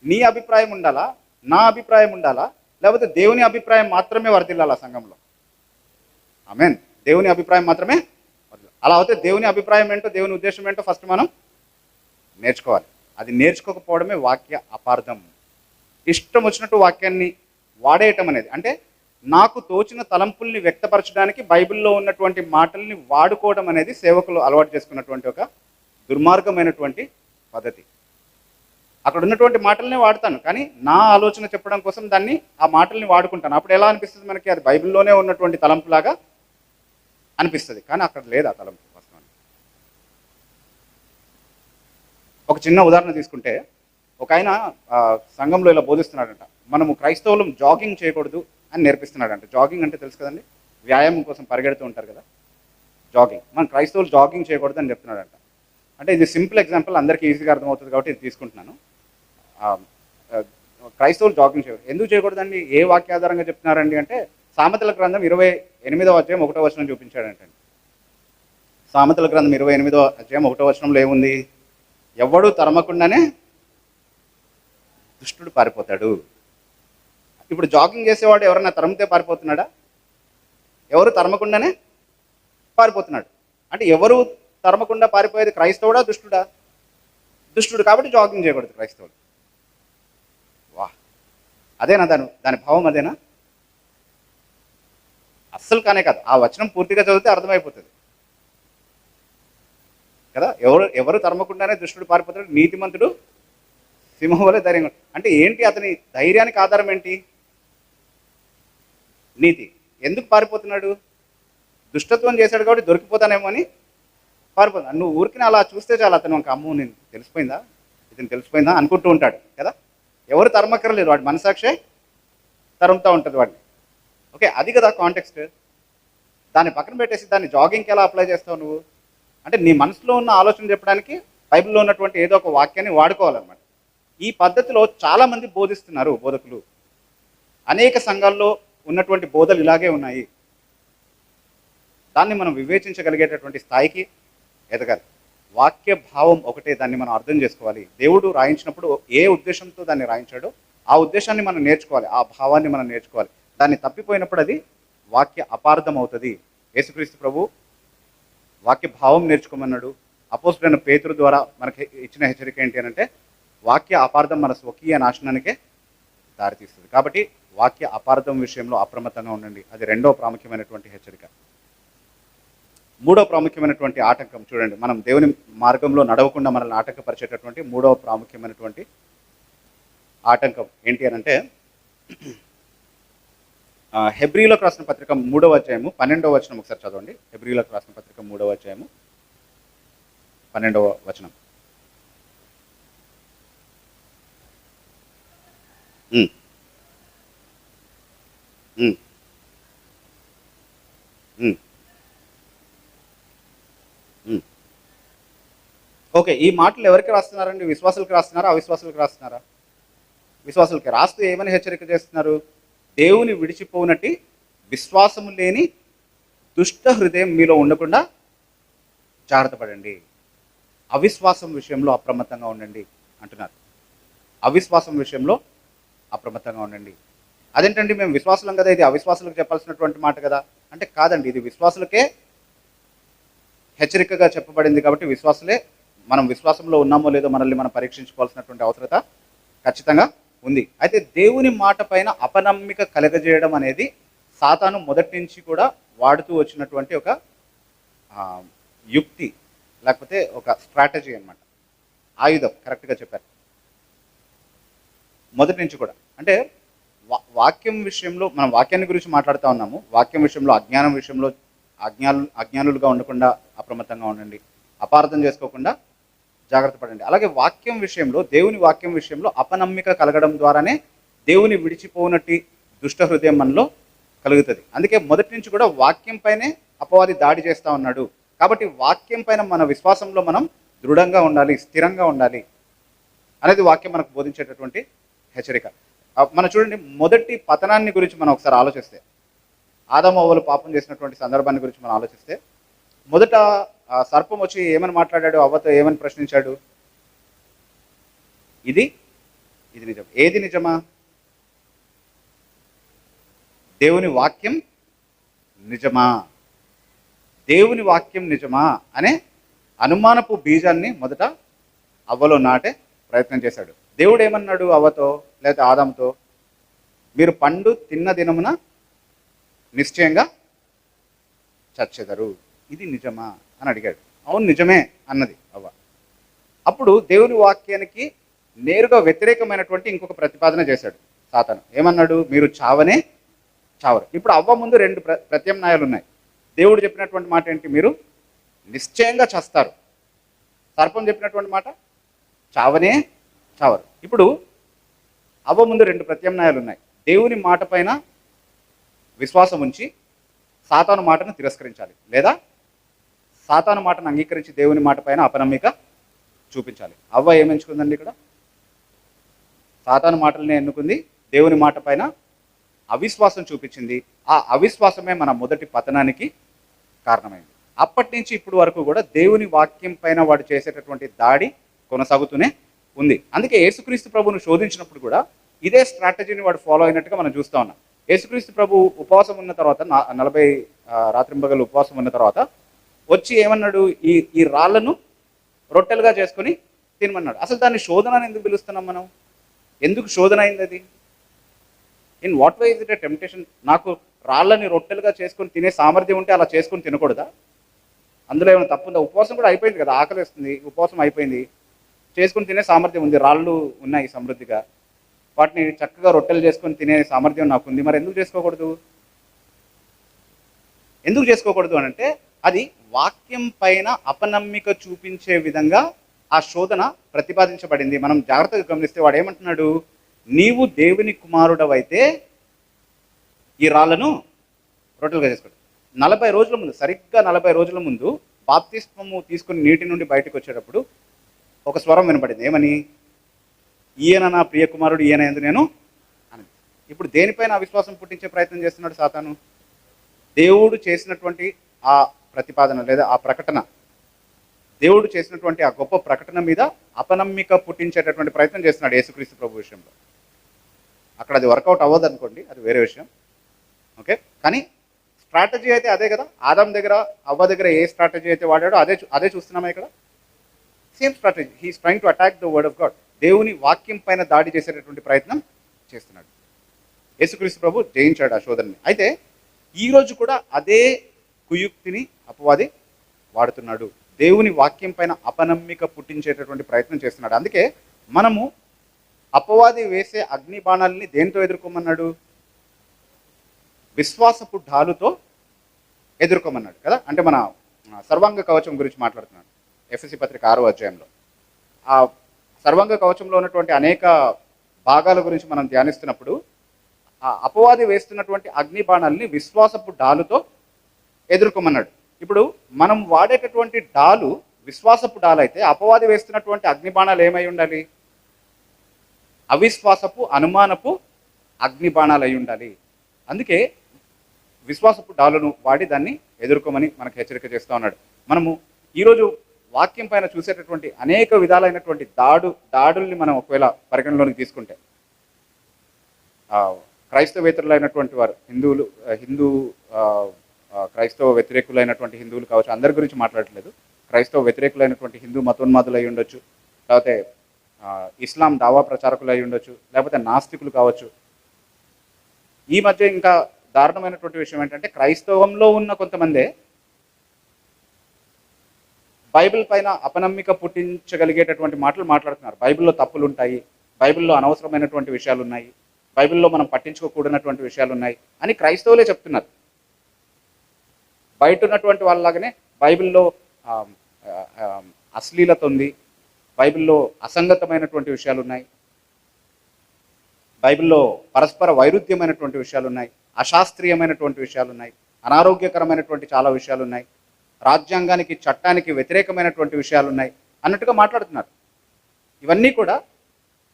నీ అభిప్రాయం ఉండాలా, నా అభిప్రాయం ఉండాలా, లేకపోతే దేవుని అభిప్రాయం మాత్రమే వర్ధిల్లాలా సంఘంలో? ఆమేన్. దేవుని అభిప్రాయం మాత్రమే వర్ధిల్లాలి. అలా అయితే దేవుని అభిప్రాయం ఏంటో, దేవుని ఉద్దేశం ఏంటో ఫస్ట్ మనం నేర్చుకోవాలి. అది నేర్చుకోకపోవడమే వాక్య అపార్థం. ఇష్టం వచ్చినట్టు వాక్యాన్ని వాడేయటం అనేది, అంటే నాకు తోచిన తలంపుల్ని వ్యక్తపరచడానికి బైబిల్లో ఉన్నటువంటి మాటల్ని వాడుకోవడం అనేది సేవకులు అలవాటు చేసుకున్నటువంటి ఒక దుర్మార్గమైనటువంటి పద్ధతి. అక్కడ ఉన్నటువంటి మాటల్ని వాడతాను, కానీ నా ఆలోచన చెప్పడం కోసం దాన్ని, ఆ మాటల్ని వాడుకుంటాను. అప్పుడు ఎలా అనిపిస్తుంది మనకి? అది బైబిల్లోనే ఉన్నటువంటి తలంపులాగా అనిపిస్తుంది, కానీ అక్కడ లేదు ఆ తలంపు వాస్తవానికి. ఒక చిన్న ఉదాహరణ తీసుకుంటే, ఒక ఆయన సంఘంలో ఇలా బోధిస్తున్నాడంట, మనము క్రైస్తవులు జాగింగ్ చేయకూడదు అని నేర్పిస్తున్నాడంట. జాగింగ్ అంటే తెలుసు కదండి, వ్యాయామం కోసం పరిగెడుతూ ఉంటారు కదా, జాగింగ్. మన క్రైస్తవులు జాగింగ్ చేయకూడదు అని చెప్తున్నాడంట. అంటే ఇది సింపుల్ ఎగ్జాంపుల్, అందరికీ ఈజీగా అర్థమవుతుంది కాబట్టి ఇది తీసుకుంటున్నాను. క్రైస్తవులు జాగింగ్ చేయకూడదు. ఎందుకు చేయకూడదండి? ఏ వాక్యాధారంగా చెప్తున్నారండి అంటే, సామెతల గ్రంథం 28వ అధ్యాయం 1వ వచనం చూపించాడంటండి. సామెతల గ్రంథం 28వ అధ్యాయం 1వ వచనంలో ఏముంది? ఎవడు తరమకుండానే దుష్టుడు పారిపోతాడు. ఇప్పుడు జాగింగ్ చేసేవాడు ఎవరైనా తరిమితే పారిపోతున్నాడా? ఎవరు తరమకుండానే పారిపోతున్నాడు. అంటే ఎవరు తరమకుండా పారిపోయేది? క్రైస్తవుడా దుష్టుడా? దుష్టుడు. కాబట్టి జాగింగ్ చేయకూడదు క్రైస్తవుడు. వా, అదేనా దాని భావం? అదేనా? అస్సలు కానే కాదు. ఆ వచనం పూర్తిగా చదివితే అర్థమైపోతుంది కదా. ఎవరు తరమకుండానే దుష్టుడు పారిపోతాడు, నీతిమంతుడు సింహం వలె ధైర్యంగా. అంటే ఏంటి అతని ధైర్యానికి ఆధారం ఏంటి? నీతి. ఎందుకు పారిపోతున్నాడు? దుష్టత్వం చేశాడు కాబట్టి దొరికిపోతానేమో అని పారిపోతున్నాడు. నువ్వు ఊరికిన అలా చూస్తే చాలు, అతను ఒక అమ్ము నేను తెలిసిపోయిందా, ఇది తెలిసిపోయిందా అనుకుంటూ ఉంటాడు కదా. ఎవరు తరమక్కర్లేదు, వాడి మనసాక్షే తరుముతూ ఉంటుంది వాడిని. ఓకే, అది కదా కాంటెక్స్ట్. దాన్ని పక్కన పెట్టేసి దాన్ని జాగింగ్కి ఎలా అప్లై చేస్తావు నువ్వు? అంటే నీ మనసులో ఉన్న ఆలోచన చెప్పడానికి బైబిల్లో ఉన్నటువంటి ఏదో ఒక వాక్యాన్ని వాడుకోవాలన్నమాట. ఈ పద్ధతిలో చాలామంది బోధిస్తున్నారు బోధకులు. అనేక సంఘాల్లో ఉన్నటువంటి బోధలు ఇలాగే ఉన్నాయి. దాన్ని మనం వివేచించగలిగేటటువంటి స్థాయికి ఎదగాలి. వాక్య భావం ఒకటే, దాన్ని మనం అర్థం చేసుకోవాలి. దేవుడు రాయించినప్పుడు ఏ ఉద్దేశంతో దాన్ని రాయించాడో ఆ ఉద్దేశాన్ని మనం నేర్చుకోవాలి, ఆ భావాన్ని మనం నేర్చుకోవాలి. దాన్ని తప్పిపోయినప్పుడు అది వాక్య అపార్థం అవుతుంది. యేసుక్రీస్తు ప్రభు వాక్య భావం నేర్చుకోమన్నాడు. అపోస్తలుడైన పేతురు ద్వారా మనకి ఇచ్చిన హెచ్చరిక ఏంటి అని అంటే, వాక్య అపార్థం మన స్వకీయ నాశనానికే దారితీస్తుంది. కాబట్టి వాక్య అపార్థం విషయంలో అప్రమత్తంగా ఉండండి. అది రెండో ప్రాముఖ్యమైనటువంటి హెచ్చరిక. మూడో ప్రాముఖ్యమైనటువంటి ఆటంకం చూడండి, మనం దేవుని మార్గంలో నడవకుండా మనల్ని ఆటంకపరిచేటటువంటి మూడవ ప్రాముఖ్యమైనటువంటి ఆటంకం ఏంటి అని అంటే, హెబ్రీలకు రాసిన పత్రిక 3వ అధ్యాయము 12వ వచనం ఒకసారి చదవండి. హెబ్రీలకు రాసిన పత్రిక 3వ అధ్యాయము 12వ వచనం. ఓకే, ఈ మాటలు ఎవరికి రాస్తున్నారండి? విశ్వాసులకు రాస్తున్నారా, అవిశ్వాసులకు రాస్తున్నారా? విశ్వాసులకి రాస్తూ ఏమని హెచ్చరిక చేస్తున్నారు? దేవుని విడిచిపోనట్టి విశ్వాసము లేని దుష్ట హృదయం మీలో ఉండకుండా జాగ్రత్త పడండి. అవిశ్వాసం విషయంలో అప్రమత్తంగా ఉండండి అంటున్నారు. అవిశ్వాసం విషయంలో అప్రమత్తంగా ఉండండి. అదేంటండి, మేము విశ్వాసులం కదా, ఇది అవిశ్వాసులకు చెప్పాల్సినటువంటి మాట కదా అంటే, కాదండి, ఇది విశ్వాసులకే హెచ్చరికగా చెప్పబడింది. కాబట్టి విశ్వాసులే, మనం విశ్వాసంలో ఉన్నామో లేదో మనల్ని మనం పరీక్షించుకోవాల్సినటువంటి అవసరత ఖచ్చితంగా ఉంది. అయితే దేవుని మాట పైన అపనమ్మిక కలగజేయడం అనేది సాతాను మొదటి నుంచి కూడా వాడుతూ వచ్చినటువంటి ఒక యుక్తి, లేకపోతే ఒక స్ట్రాటజీ అన్నమాట. ఆయుధం, కరెక్ట్గా చెప్పారు. మొదటి నుంచి కూడా అంటే వాక్యం విషయంలో, మనం వాక్యాన్ని గురించి మాట్లాడుతూ ఉన్నాము. వాక్యం విషయంలో, అజ్ఞానం విషయంలో అజ్ఞానులుగా ఉండకుండా అప్రమత్తంగా ఉండండి. అపార్థం చేసుకోకుండా జాగ్రత్త పడండి. అలాగే వాక్యం విషయంలో, దేవుని వాక్యం విషయంలో అపనమ్మిక కలగడం ద్వారానే దేవుని విడిచిపోనట్టి దుష్ట హృదయం మనలో కలుగుతుంది. అందుకే మొదటి నుంచి కూడా వాక్యం పైనే అపవాది దాడి చేస్తూ ఉన్నాడు. కాబట్టి వాక్యం పైన మన విశ్వాసంలో మనం దృఢంగా ఉండాలి, స్థిరంగా ఉండాలి అనేది వాక్యం మనకు బోధించేటటువంటి హెచ్చరిక. మనం చూడండి, మొదటి పతనాన్ని గురించి మనం ఒకసారి ఆలోచిస్తే, ఆదాము అవ్వలు పాపం చేసినటువంటి సందర్భాన్ని గురించి మనం ఆలోచిస్తే, మొదట సర్పం వచ్చి ఏమని మాట్లాడాడు, అవ్వతో ఏమని ప్రశ్నించాడు? ఇది నిజం. ఏది నిజమా? దేవుని వాక్యం నిజమా? దేవుని వాక్యం నిజమా అనే అనుమానపు బీజాన్ని మొదట అవ్వలో నాటే ప్రయత్నం చేశాడు. దేవుడు ఏమన్నాడు అవ్వతో, లేకపోతే ఆదాముతో? మీరు పండు తిన్న దినమున నిశ్చయంగా చచ్చెదరు. ఇది నిజమా అని అడిగాడు. అవును, నిజమే అన్నది అవ్వ. అప్పుడు దేవుని వాక్యానికి నేరుగా వ్యతిరేకమైనటువంటి ఇంకొక ప్రతిపాదన చేశాడు సాతాను. ఏమన్నాడు? మీరు చావనే చావరు. ఇప్పుడు అవ్వ ముందు రెండు ప్రత్యామ్నాయాలు ఉన్నాయి. దేవుడు చెప్పినటువంటి మాట ఏంటి? మీరు నిశ్చయంగా చస్తారు. సర్పం చెప్పినటువంటి మాట చావనే చావరు. ఇప్పుడు అవ్వ ముందు రెండు ప్రత్యామ్నాయాలు ఉన్నాయి. దేవుని మాట పైన విశ్వాసం ఉంచి సాతాను మాటను తిరస్కరించాలి, లేదా సాతాను మాటను అంగీకరించి దేవుని మాట పైన అపనమ్మిక చూపించాలి. అవ్వ ఏం ఎంచుకుందండి ఇక్కడ? సాతాను మాటలనే ఎన్నుకుంది, దేవుని మాట పైన అవిశ్వాసం చూపించింది. ఆ అవిశ్వాసమే మన మొదటి పతనానికి కారణమైంది. అప్పటి నుంచి ఇప్పటి వరకు కూడా దేవుని వాక్యం పైన వాడు చేసేటటువంటి దాడి కొనసాగుతూనే ఉంది. అందుకే యేసుక్రీస్తు ప్రభువును శోధించినప్పుడు కూడా ఇదే స్ట్రాటజీని వాడు ఫాలో అయినట్టుగా మనం చూస్తూ ఉన్నాం. యేసుక్రీస్తు ప్రభు ఉపవాసం ఉన్న తర్వాత 40 రాత్రింబగలు ఉపవాసం ఉన్న తర్వాత వచ్చి ఏమన్నాడు? ఈ రాళ్లను రొట్టెలుగా చేసుకొని తినమన్నాడు. అసలు దాన్ని శోధన అని ఎందుకు పిలుస్తున్నాం మనం? ఎందుకు శోధన అయింది అది? In what way is it a temptation? నాకు రాళ్ళని రొట్టెలుగా చేసుకొని తినే సామర్థ్యం ఉంటే అలా చేసుకొని తినకూడదా? అందులో ఏమైనా తప్పు ఉందా? ఉపవాసం కూడా అయిపోయింది కదా, ఆకలి వేస్తుంది, ఉపవాసం అయిపోయింది, చేసుకొని తినే సామర్థ్యం ఉంది, రాళ్ళు ఉన్నాయి సమృద్ధిగా, వాటిని చక్కగా రొట్టెలు చేసుకొని తినే సామర్థ్యం నాకు ఉంది, మరి ఎందుకు చేసుకోకూడదు? ఎందుకు చేసుకోకూడదు అని అంటే, అది వాక్యం పైన అపనమ్మిక చూపించే విధంగా ఆ శోధన ప్రతిపాదించబడింది. మనం జాగ్రత్తగా గమనిస్తే వాడు ఏమంటున్నాడు, నీవు దేవుని కుమారుడవైతే ఈ రాళ్లను రొట్టెలుగా చేసుకోండి. 40 రోజుల ముందు, సరిగ్గా 40 రోజుల ముందు బాప్తిస్మము తీసుకుని నీటి నుండి బయటకు వచ్చేటప్పుడు ఒక స్వరం వినపడింది. ఏమని? ఈయన నా ప్రియ కుమారుడు, ఈయన యందు నేను అని. ఇప్పుడు దేనిపైన అవిశ్వాసం పుట్టించే ప్రయత్నం చేస్తున్నాడు సాతాను? దేవుడు చేసినటువంటి ఆ ప్రతిపాదన లేదా ఆ ప్రకటన, దేవుడు చేసినటువంటి ఆ గొప్ప ప్రకటన మీద అపనమ్మిక పుట్టించేటటువంటి ప్రయత్నం చేస్తున్నాడు యేసుక్రీస్తు ప్రభు విషయంలో. అక్కడ అది వర్కౌట్ అవ్వదు అనుకోండి, అది వేరే విషయం. ఓకే, కానీ స్ట్రాటజీ అయితే అదే కదా. ఆదాం దగ్గర, అవ్వ దగ్గర ఏ స్ట్రాటజీ అయితే వాడాడో అదే చూస్తున్నామా ఇక్కడ. Same strategy. He's trying to attack the word of God. దేవుని వాక్యం పైన దాడి చేసేటటువంటి ప్రయత్నం చేస్తున్నాడు. యేసుక్రీస్తు ప్రభు జయించాడు ఆ శోధనని. అయితే ఈరోజు కూడా అదే కుయుక్తిని అపవాది వాడుతున్నాడు. దేవుని వాక్యం పైన అపనమ్మిక పుట్టించేటటువంటి ప్రయత్నం చేస్తున్నాడు. అందుకే మనము అపవాది వేసే అగ్ని బాణాలని దేనితో ఎదుర్కోమన్నాడు? విశ్వాసపు ఢాలుతో ఎదుర్కోమన్నాడు కదా. అంటే మన సర్వాంగ కవచం గురించి మాట్లాడుతున్నాడు ఎఫెసీ పత్రిక 6వ అధ్యాయంలో. ఆ సర్వాంగ కవచంలో ఉన్నటువంటి అనేక భాగాల గురించి మనం ధ్యానిస్తున్నప్పుడు ఆ అపవాది వేస్తున్నటువంటి అగ్ని బాణాలని విశ్వాసపు డాలుతో ఎదుర్కోమన్నాడు. ఇప్పుడు మనం వాడేటటువంటి డాలు విశ్వాసపు డాలు అయితే అపవాది వేస్తున్నటువంటి అగ్ని బాణాలు ఏమై ఉండాలి? అవిశ్వాసపు, అనుమానపు అగ్ని బాణాలు అయి ఉండాలి. అందుకే విశ్వాసపు డాలును వాడి దాన్ని ఎదుర్కోమని మనకు హెచ్చరిక చేస్తూ ఉన్నాడు. మనము ఈరోజు వాక్యం పైన చూసేటటువంటి అనేక విధాలైనటువంటి దాడుల్ని మనం ఒకవేళ పరిగణలోకి తీసుకుంటే, క్రైస్తవేతరులైనటువంటి వారు, హిందూ క్రైస్తవ వ్యతిరేకులైనటువంటి హిందువులు కావచ్చు, అందరి గురించి మాట్లాడట్లేదు. క్రైస్తవ వ్యతిరేకులైనటువంటి హిందూ మతోన్మాదులు అయి ఉండొచ్చు, లేకపోతే ఇస్లాం దావా ప్రచారకులు అయి ఉండొచ్చు, లేకపోతే నాస్తికులు కావచ్చు. ఈ మధ్య ఇంకా దారుణమైనటువంటి విషయం ఏంటంటే, క్రైస్తవంలో ఉన్న కొంతమందే బైబిల్ పైన అపనమ్మిక పుట్టించగలిగేటటువంటి మాటలు మాట్లాడుతున్నారు. బైబిల్లో తప్పులు ఉంటాయి, బైబిల్లో అనవసరమైనటువంటి విషయాలు ఉన్నాయి, బైబిల్లో మనం పట్టించుకోకూడనటువంటి విషయాలు ఉన్నాయి అని క్రైస్తవులే చెప్తున్నారు. బయట ఉన్నటువంటి వాళ్ళలాగానే బైబిల్లో అశ్లీలత ఉంది, బైబిల్లో అసంగతమైనటువంటి విషయాలు ఉన్నాయి, బైబిల్లో పరస్పర వైరుధ్యమైనటువంటి విషయాలు ఉన్నాయి, అశాస్త్రీయమైనటువంటి విషయాలు ఉన్నాయి, అనారోగ్యకరమైనటువంటి చాలా విషయాలు ఉన్నాయి, రాజ్యాంగానికి చట్టానికి వ్యతిరేకమైనటువంటి విషయాలు ఉన్నాయి అన్నట్టుగా మాట్లాడుతున్నారు. ఇవన్నీ కూడా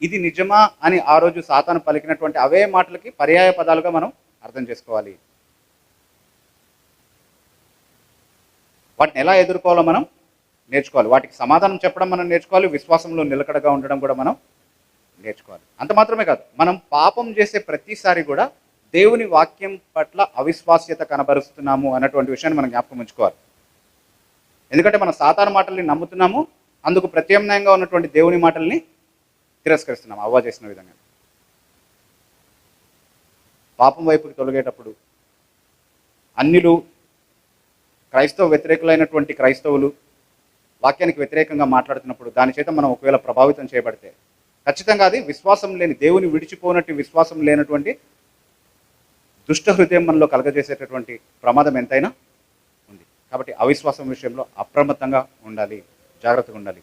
ఇది నిజమా అని ఆ రోజు సాతాను పలికినటువంటి అవే మాటలకి పర్యాయ పదాలుగా మనం అర్థం చేసుకోవాలి. వాటిని ఎలా ఎదుర్కోవాలో మనం నేర్చుకోవాలి, వాటికి సమాధానం చెప్పడం మనం నేర్చుకోవాలి, విశ్వాసంలో నిలకడగా ఉండడం కూడా మనం నేర్చుకోవాలి. అంత మాత్రమే కాదు, మనం పాపం చేసే ప్రతిసారి కూడా దేవుని వాక్యం పట్ల అవిశ్వాస్యత కనబరుస్తున్నాము అన్నటువంటి విషయాన్ని మనం జ్ఞాపకం ఉంచుకోవాలి. ఎందుకంటే మనం సాతాను మాటల్ని నమ్ముతున్నాము, అందుకు ప్రత్యామ్నాయంగా ఉన్నటువంటి దేవుని మాటల్ని తిరస్కరిస్తున్నాము అవ్వ చేసిన విధంగా. పాపం వైపుకి తొలగేటప్పుడు అన్యులు, క్రైస్తవ వ్యతిరేకులైనటువంటి క్రైస్తవులు వాక్యానికి వ్యతిరేకంగా మాట్లాడుతున్నప్పుడు దాని చేత మనం ఒకవేళ ప్రభావితం చేయబడితే ఖచ్చితంగా అది విశ్వాసం లేని, దేవుని విడిచిపోనట్టు విశ్వాసం లేనటువంటి దుష్ట హృదయం మనలో కలగజేసేటటువంటి ప్రమాదం ఎంతైనా ఉంది. కాబట్టి అవిశ్వాసం విషయంలో అప్రమత్తంగా ఉండాలి, జాగ్రత్తగా ఉండాలి.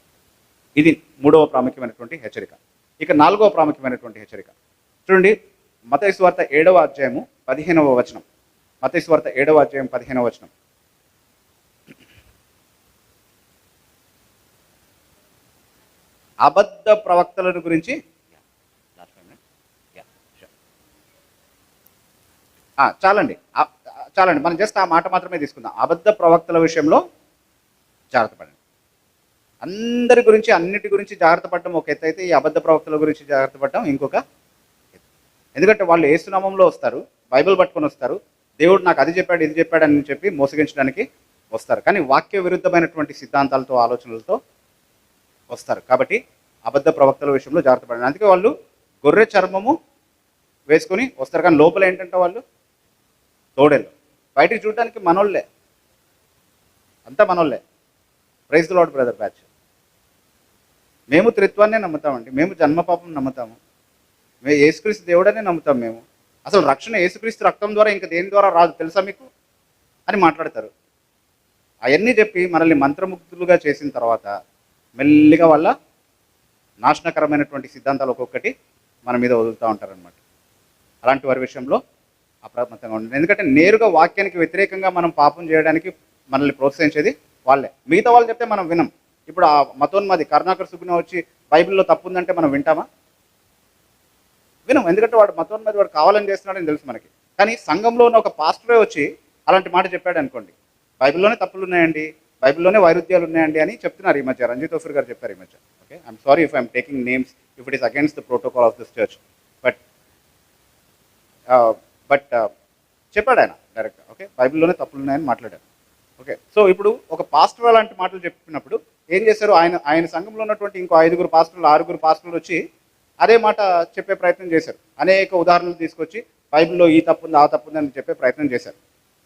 ఇది 3వ ప్రాముఖ్యమైనటువంటి హెచ్చరిక. ఇక 4వ ప్రాముఖ్యమైనటువంటి హెచ్చరిక చూడండి, మత్తయి సువార్త 7వ అధ్యాయము 15వ వచనం. మత్తయి సువార్త 7వ అధ్యాయం 15వ వచనం. అబద్ధ ప్రవక్తలను గురించి చాలండి మనం జస్ట్ ఆ మాట మాత్రమే తీసుకుందాం. అబద్ధ ప్రవక్తల విషయంలో జాగ్రత్త పడండి. అందరి గురించి, అన్నిటి గురించి జాగ్రత్త పడడం ఒక ఎత్తు అయితే, ఈ అబద్ధ ప్రవక్తల గురించి జాగ్రత్త పడడం ఇంకొక ఎత్తు. ఎందుకంటే వాళ్ళు యేసునామంలో వస్తారు, బైబిల్ పట్టుకొని వస్తారు, దేవుడు నాకు అది చెప్పాడు ఇది చెప్పాడు అని చెప్పి మోసగించడానికి వస్తారు, కానీ వాక్య విరుద్ధమైనటువంటి సిద్ధాంతాలతో, ఆలోచనలతో వస్తారు. కాబట్టి అబద్ధ ప్రవక్తల విషయంలో జాగ్రత్త పడండి. అందుకే వాళ్ళు గొర్రె చర్మము వేసుకొని వస్తారు, కానీ లోపల ఏంటంటే వాళ్ళు తోడేళ్ళు. బయటికి చూడడానికి మనోళ్ళే, అంతా మనోళ్ళే. Praise the lord brother batch. మేము త్రిత్వాన్నే నమ్ముతామండి, మేము జన్మపాపం నమ్ముతాము, మేము యేసుక్రీస్తు దేవుడనే నమ్ముతాం. మేము అసలు రక్షణ యేసుక్రీస్తు రక్తం ద్వారా ఇంకా దేని ద్వారా రాదు తెలుసా మీకు అని మాట్లాడతారు. అవన్నీ చెప్పి మనల్ని మంత్రముగ్ధులుగా చేసిన తర్వాత మెల్లిగా వాళ్ళ నాశనకరమైనటువంటి సిద్ధాంతాలు ఒక్కొక్కటి మన మీద వదులుతూ ఉంటారనమాట. అలాంటి వారి విషయంలో అప్రమత్తంగా ఉండండి. ఎందుకంటే నేరుగా వాక్యానికి వ్యతిరేకంగా మనం పాపం చేయడానికి మనల్ని ప్రోత్సహించేది వాళ్ళే. మిగతా వాళ్ళు చెప్తే మనం వినం. ఇప్పుడు ఆ మతోన్మాది కరుణాకర్ సుగుణ వచ్చి బైబిల్లో తప్పు ఉందంటే మనం వింటామా? వినం. ఎందుకంటే వాడు మతోన్మాది, వాడు కావాలని చేస్తున్నాడని తెలుసు మనకి. కానీ సంఘంలో ఉన్న ఒక పాస్టరే వచ్చి అలాంటి మాట చెప్పాడు అనుకోండి, బైబిల్లోనే తప్పులు ఉన్నాయండి, బైబిల్లోనే వైరుధ్యాలు ఉన్నాయండి అని చెప్తున్నారు ఈ మధ్య. రంజిత్ ఓఫిర్ గారు చెప్పారు ఈ మధ్య. Okay, I'm sorry if I'm taking names if it is against the protocol of this church. But but చెప్పాడు ఆయన డైరెక్ట్గా. ఓకే, బైబిల్లోనే తప్పులు ఉన్నాయని మాట్లాడారు. ఓకే, సో ఇప్పుడు ఒక పాస్టర్ అలాంటి మాటలు చెప్పినప్పుడు ఏం చేశారు, ఆయన సంఘంలో ఉన్నటువంటి ఇంకో 5 పాస్టర్లు 6 పాస్టర్లు వచ్చి అదే మాట చెప్పే ప్రయత్నం చేశారు. అనేక ఉదాహరణలు తీసుకొచ్చి బైబిల్లో ఈ తప్పు ఉంది ఆ తప్పు ఉంది అని చెప్పే ప్రయత్నం చేశారు.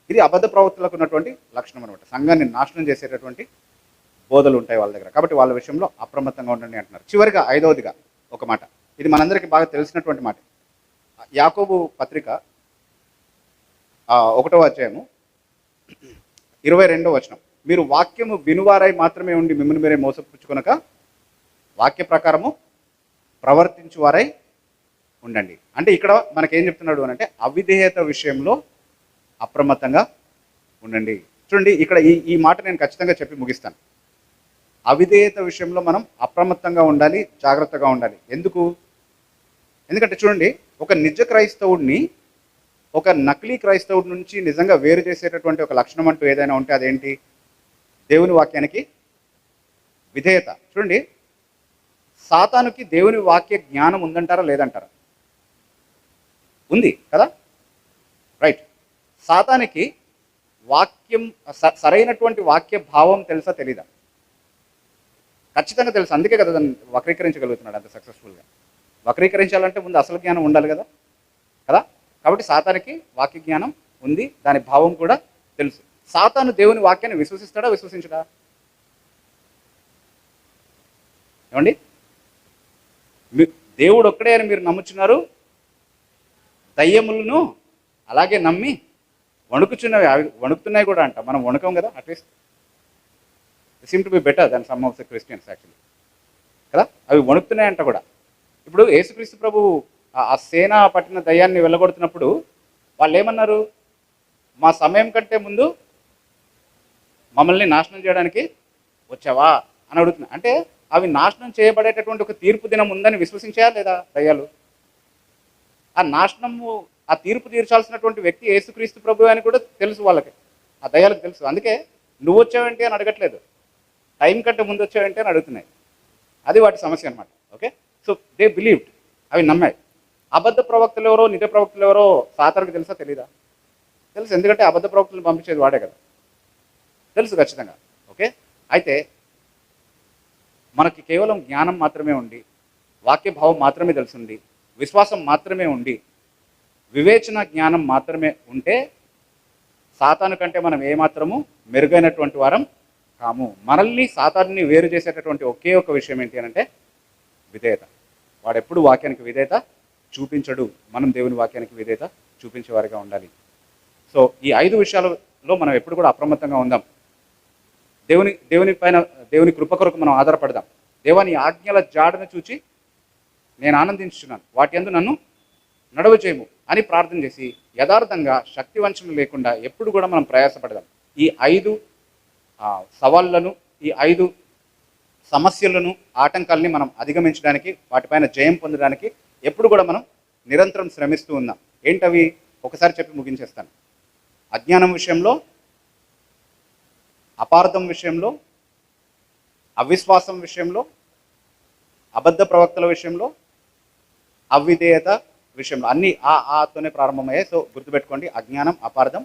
ఇది అబద్ధ ప్రవక్తలకు ఉన్నటువంటి లక్షణం అనమాట. సంఘాన్ని నాశనం చేసేటటువంటి బోధలు ఉంటాయి వాళ్ళ దగ్గర. కాబట్టి వాళ్ళ విషయంలో అప్రమత్తంగా ఉండండి అంటున్నారు. చివరిగా 5వదిగా ఒక మాట, ఇది మనందరికీ బాగా తెలిసినటువంటి మాట. యాకోబు పత్రిక 1వ అధ్యాయము 22వ వచనం. మీరు వాక్యము వినువారై మాత్రమే ఉండి మిమ్మల్ని మీరే మోసపుచ్చుకొనక వాక్య ప్రకారము ప్రవర్తించువారై ఉండండి. అంటే ఇక్కడ మనకేం చెప్తున్నాడు అని అంటే అవిధేయత విషయంలో అప్రమత్తంగా ఉండండి. చూడండి, ఇక్కడ ఈ మాట నేను ఖచ్చితంగా చెప్పి ముగిస్తాను. అవిధేయత విషయంలో మనం అప్రమత్తంగా ఉండాలి, జాగ్రత్తగా ఉండాలి. ఎందుకంటే చూడండి, ఒక నిజ క్రైస్తవుడిని ఒక నకిలీ క్రైస్తవుడి నుంచి నిజంగా వేరు చేసేటటువంటి ఒక లక్షణం అంటూ ఏదైనా ఉంటే అదేంటి? దేవుని వాక్యానికి విధేయత. చూడండి, సాతానుకి దేవుని వాక్య జ్ఞానం ఉందంటారా లేదంటారా? ఉంది కదా, రైట్. సాతానికి వాక్యం సరైనటువంటి వాక్య భావం తెలుసా తెలీదా? ఖచ్చితంగా తెలుసు. అందుకే కదా దాన్ని వక్రీకరించగలుగుతున్నాడు అంత సక్సెస్ఫుల్గా. వక్రీకరించాలంటే ముందు అసలు జ్ఞానం ఉండాలి కదా కదా కాబట్టి సాతానికి వాక్య జ్ఞానం ఉంది, దాని భావం కూడా తెలుసు. సాతాను దేవుని వాక్యాన్ని విశ్వసిస్తాడా విశ్వసించడా? ఏమండి, దేవుడు ఒక్కడే అని మీరు నమ్ముచున్నారు, దయ్యములను అలాగే నమ్మి వణుకుచున్నవి. అవి వణుకుతున్నాయి కూడా అంట. మనం వణుకం కదా, at least SIM to be better than some of the Christians actually కదా. అవి వణుకుతున్నాయంట కూడా. ఇప్పుడు యేసుక్రీస్తు ప్రభు ఆ సేన పట్టిన దయ్యాన్ని వెళ్ళగొడుతున్నప్పుడు వాళ్ళు ఏమన్నారు? మా సమయం కంటే ముందు మమ్మల్ని నాశనం చేయడానికి వచ్చావా అని అడుగుతున్నా. అంటే అవి నాశనం చేయబడేటటువంటి ఒక తీర్పు దినం ఉందని విశ్వసించాయా లేదా దయ్యాలు? ఆ నాశనము, ఆ తీర్పు తీర్చాల్సినటువంటి వ్యక్తి యేసుక్రీస్తు ప్రభు అని కూడా తెలుసు వాళ్ళకి, ఆ దయ్యాలకు తెలుసు. అందుకే నువ్వు వచ్చావేంటి అని అడగట్లేదు, టైం కంటే ముందు వచ్చావేంటి అని అడుగుతున్నాయి. అది వాటి సమస్య అనమాట. ఓకే, సో దే బిలీవ్డ్, అవి నమ్మాయి. అబద్ధ ప్రవక్తలు ఎవరో నిజ ప్రవక్తలు ఎవరో సాతానుకు తెలుసా తెలీదా? తెలుసు. ఎందుకంటే అబద్ధ ప్రవక్తలను పంపించేది వాడే కదా, తెలుసు ఖచ్చితంగా. ఓకే, అయితే మనకి కేవలం జ్ఞానం మాత్రమే ఉండి, వాక్యభావం మాత్రమే తెలుసుండి, విశ్వాసం మాత్రమే ఉండి, వివేచన జ్ఞానం మాత్రమే ఉంటే సాతాను కంటే మనం ఏమాత్రము మెరుగైనటువంటి వారం కాము. మనల్ని సాతాన్ని వేరు చేసేటటువంటి ఒకే ఒక విషయం ఏంటి అంటే విధేయత. వాడెప్పుడు వాక్యానికి విధేయత చూపించడు. మనం దేవుని వాక్యానికి విధేయత చూపించేవారిగా ఉండాలి. సో ఈ 5 విషయాలలో మనం ఎప్పుడు కూడా అప్రమత్తంగా ఉందాం. దేవుని కృప కొరకు మనం ఆధారపడదాం. దేవాని ఆజ్ఞల జాడను చూచి నేను ఆనందించున్నాను, వాటి యందు నన్ను నడవ చేయము అని ప్రార్థన చేసి యథార్థంగా శక్తి వంచన లేకుండా ఎప్పుడు కూడా మనం ప్రయాసపడదాం. ఈ 5 సవాళ్ళను, ఈ 5 సమస్యలను, ఆటంకాలని మనం అధిగమించడానికి, వాటిపైన జయం పొందడానికి ఎప్పుడు కూడా మనం నిరంతరం శ్రమిస్తూ ఉందాం. ఏంటవి? ఒకసారి చెప్పి ముగించేస్తాను. అజ్ఞానం విషయంలో, అపార్థం విషయంలో, అవిశ్వాసం విషయంలో, అబద్ధ ప్రవక్తల విషయంలో, అవిధేయత విషయంలో, అన్నీ ఆతోనే ప్రారంభమయ్యాయి. సో గుర్తుపెట్టుకోండి, అజ్ఞానం, అపార్థం,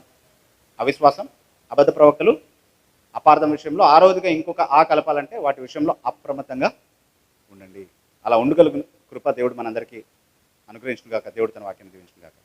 అవిశ్వాసం, అబద్ధ ప్రవక్తలు, అపార్థం విషయంలో 6వదిగా ఇంకొక కలపాలంటే వాటి విషయంలో అప్రమత్తంగా ఉండండి. అలా ఉండగలిగిన కృప దేవుడు మనందరికీ అనుగ్రహించుగాక. దేవుడు తన వాక్యాన్ని దీవించుగాక.